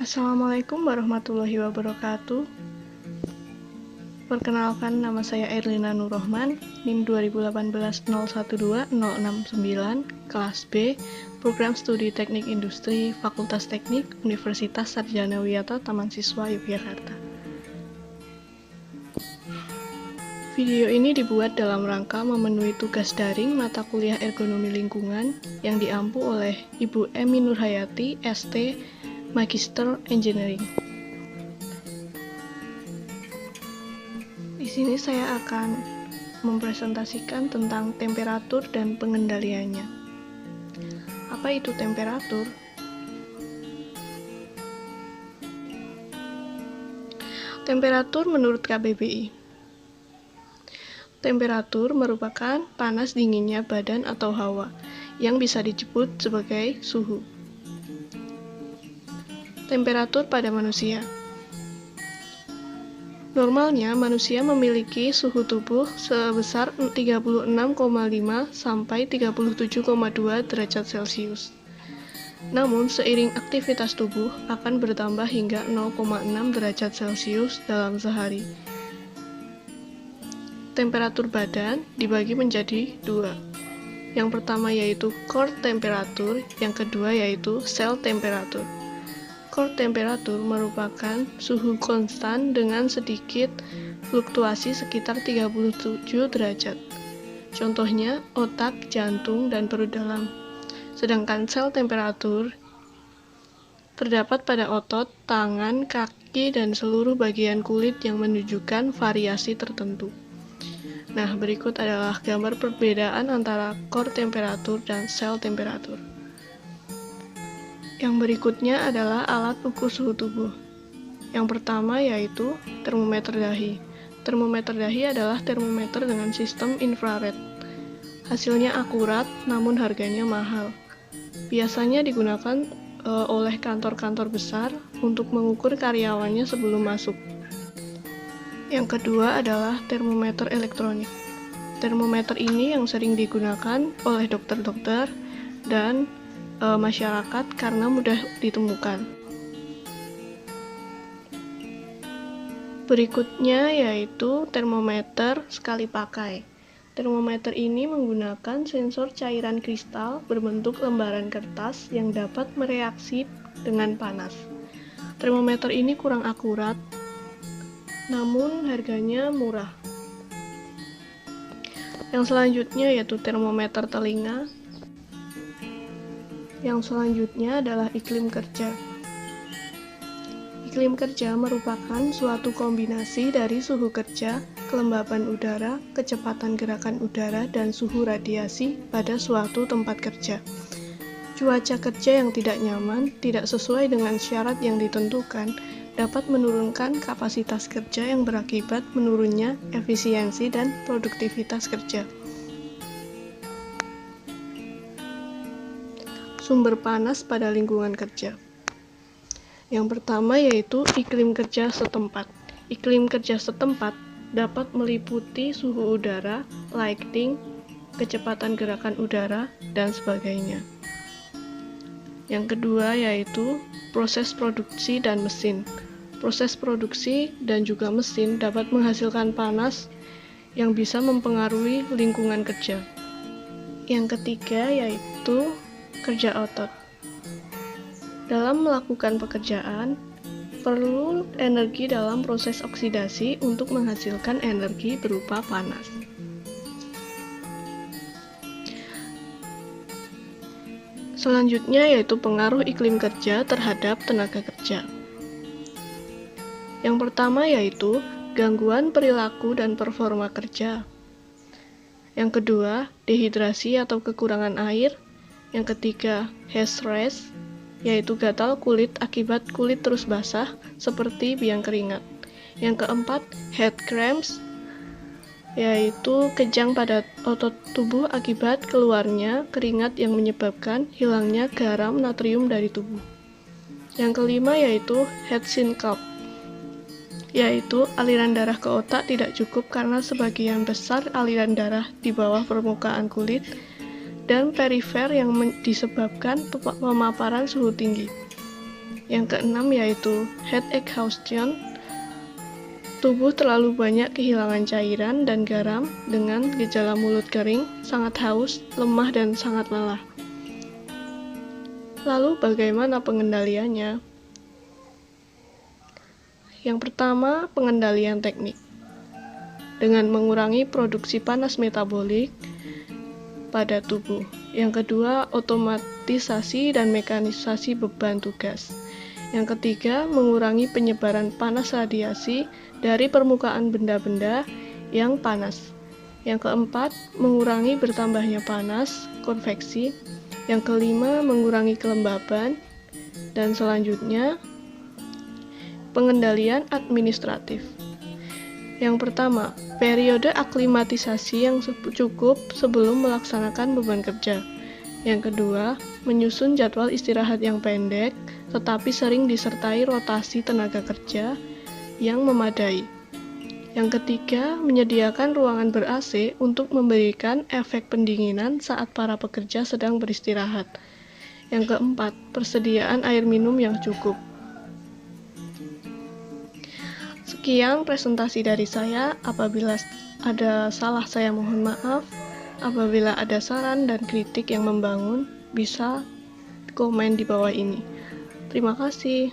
Assalamualaikum warahmatullahi wabarakatuh. Perkenalkan, nama saya Erlina Nurrohman, NIM 2018012069, kelas B, Program Studi Teknik Industri, Fakultas Teknik, Universitas Sarjana Wiyata Taman Siswa Yogyakarta. Video ini dibuat dalam rangka memenuhi tugas daring mata kuliah Ergonomi Lingkungan yang diampu oleh Ibu Emi Nurhayati, ST, Magister Engineering. Di sini saya akan mempresentasikan tentang temperatur dan pengendaliannya. Apa itu temperatur? Temperatur menurut KBBI. Temperatur merupakan panas dinginnya badan atau hawa yang bisa disebut sebagai suhu. Temperatur pada manusia. Normalnya manusia memiliki suhu tubuh sebesar 36,5 sampai 37,2 derajat Celcius. Namun seiring aktivitas tubuh akan bertambah hingga 0,6 derajat Celcius dalam sehari. Temperatur badan dibagi menjadi dua. Yang pertama yaitu core temperatur, yang kedua yaitu cell temperatur. Core temperatur merupakan suhu konstan dengan sedikit fluktuasi sekitar 37 derajat. Contohnya otak, jantung, dan perut dalam. Sedangkan cell temperatur terdapat pada otot, tangan, kaki, dan seluruh bagian kulit yang menunjukkan variasi tertentu. Nah, berikut adalah gambar perbedaan antara core temperatur dan cell temperatur. Yang berikutnya adalah alat ukur suhu tubuh. Yang pertama yaitu termometer dahi. Termometer dahi adalah termometer dengan sistem infrared. Hasilnya akurat, namun harganya mahal. Biasanya digunakan oleh kantor-kantor besar untuk mengukur karyawannya sebelum masuk. Yang kedua adalah termometer elektronik. Termometer ini yang sering digunakan oleh dokter-dokter dan masyarakat karena mudah ditemukan. Berikutnya yaitu termometer sekali pakai. Termometer ini menggunakan sensor cairan kristal berbentuk lembaran kertas yang dapat mereaksi dengan panas. Termometer ini kurang akurat, namun harganya murah. Yang selanjutnya yaitu termometer telinga. Yang selanjutnya adalah iklim kerja. Iklim kerja merupakan suatu kombinasi dari suhu kerja, kelembaban udara, kecepatan gerakan udara, dan suhu radiasi pada suatu tempat kerja. Cuaca kerja yang tidak nyaman, tidak sesuai dengan syarat yang ditentukan, dapat menurunkan kapasitas kerja yang berakibat menurunnya efisiensi dan produktivitas kerja. Sumber panas pada lingkungan kerja. Yang pertama yaitu iklim kerja setempat. Iklim kerja setempat dapat meliputi suhu udara, lighting, kecepatan gerakan udara, dan sebagainya. Yang kedua yaitu proses produksi dan mesin. Proses produksi dan juga mesin dapat menghasilkan panas yang bisa mempengaruhi lingkungan kerja. Yang ketiga yaitu kerja otot. Dalam melakukan pekerjaan, perlu energi dalam proses oksidasi untuk menghasilkan energi berupa panas. Selanjutnya yaitu pengaruh iklim kerja terhadap tenaga kerja. Yang pertama yaitu gangguan perilaku dan performa kerja. Yang kedua, dehidrasi atau kekurangan air. Yang ketiga, heat stress, yaitu gatal kulit akibat kulit terus basah seperti biang keringat. Yang keempat, heat cramps, yaitu kejang pada otot tubuh akibat keluarnya keringat yang menyebabkan hilangnya garam natrium dari tubuh. Yang kelima yaitu heat syncope, yaitu aliran darah ke otak tidak cukup karena sebagian besar aliran darah di bawah permukaan kulit dan perifer yang disebabkan pemaparan suhu tinggi. Yang keenam yaitu head exhaustion. Tubuh terlalu banyak kehilangan cairan dan garam dengan gejala mulut kering, sangat haus, lemah, dan sangat lelah. Lalu bagaimana pengendaliannya? Yang pertama, pengendalian teknik. Dengan mengurangi produksi panas metabolik pada tubuh. Yang kedua, otomatisasi dan mekanisasi beban tugas. Yang ketiga, mengurangi penyebaran panas radiasi dari permukaan benda-benda yang panas. Yang keempat, mengurangi bertambahnya panas, konveksi. Yang kelima, mengurangi kelembaban. Dan selanjutnya, pengendalian administratif. Yang pertama, periode aklimatisasi yang cukup sebelum melaksanakan beban kerja. Yang kedua, menyusun jadwal istirahat yang pendek, tetapi sering disertai rotasi tenaga kerja yang memadai. Yang ketiga, menyediakan ruangan ber-AC untuk memberikan efek pendinginan saat para pekerja sedang beristirahat. Yang keempat, persediaan air minum yang cukup. Sekian presentasi dari saya. Apabila ada salah, saya mohon maaf. Apabila ada saran dan kritik yang membangun, bisa komen di bawah ini. Terima kasih.